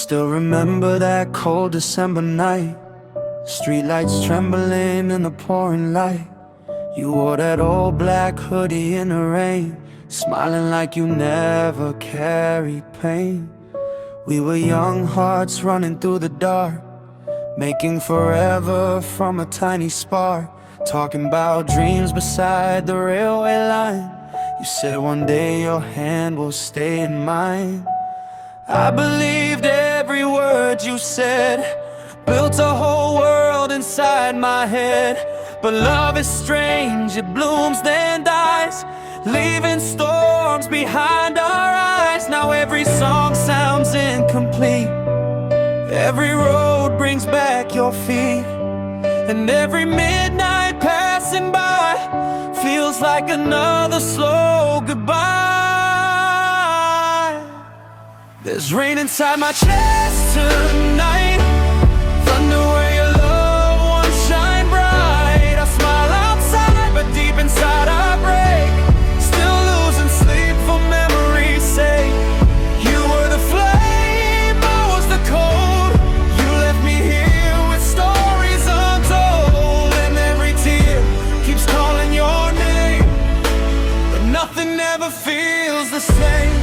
still remember that cold December night, streetlights trembling in the pouring light. You wore that old black hoodie in the rain, smiling like you never carried pain. We were young hearts running through the dark, making forever from a tiny spark, talking about dreams beside the railway line. You said one day your hand will stay in mine. I believed every word you said, built a whole world inside my head. But love is strange, it blooms then dies, leaving storms behind our eyes. Now every song sounds incomplete, every road brings back your feet, and every midnight passing by feels like another slow goodbye. There's rain inside my chest tonight, thunder where your loved ones shine bright. I smile outside, but deep inside I break, still losing sleep for memory's sake. You were the flame, I was the cold. You left me here with stories untold, and every tear keeps calling your name, but nothing ever feels the same.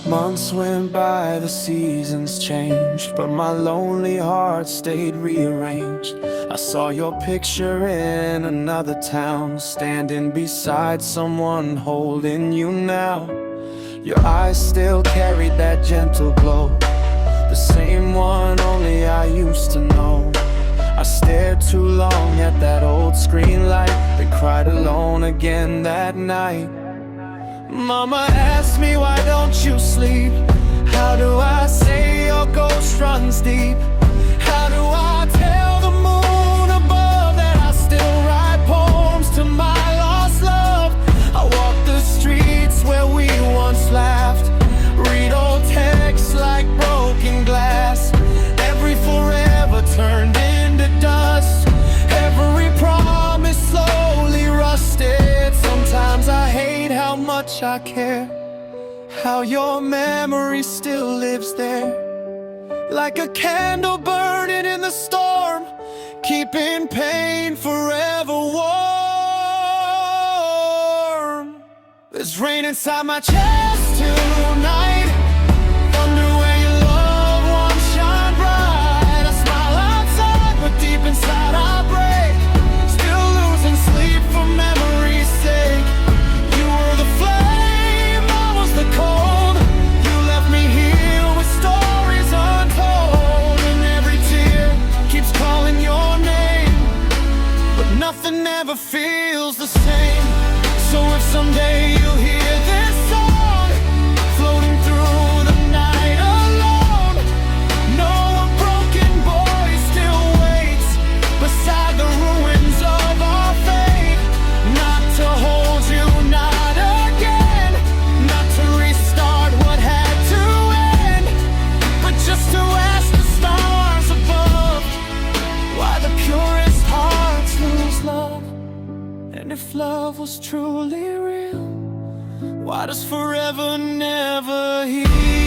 Months went by, the seasons changed, but my lonely heart stayed rearranged. I saw your picture in another town, standing beside someone holding you now. Your eyes still carried that gentle glow, the same one only I used to know. I stared too long at that old screen light, then cried alone again that night. Mama asked me, why don't you sleep? How do I say your ghost runs deep? How do I tell the moon above that I still write poems to my lost love? I walk the streets where we once laughed, read old texts like broken glass. Every forever turned into dust, every promise slowly rusted. Sometimes I hate how much I care, how your memory still lives there, like a candle burning in the storm, keeping pain forever warm. There's rain inside my chest tonight, thunder where your loved ones shine bright. I smile outside, but deep inside I break, still losing sleep for memory's sake. You were the flame, I was the cold. You left me here with stories untold, and every tear keeps calling your name, but nothing ever feels the same. So if someday you hear this song floating through the night alone, know a broken boy still waits beside the ruins of our fate. Not to hold you, not again, not to restart what had to end, but just to ask the stars above why the purest hearts lose love. And if love was truly real, why does forever never heal?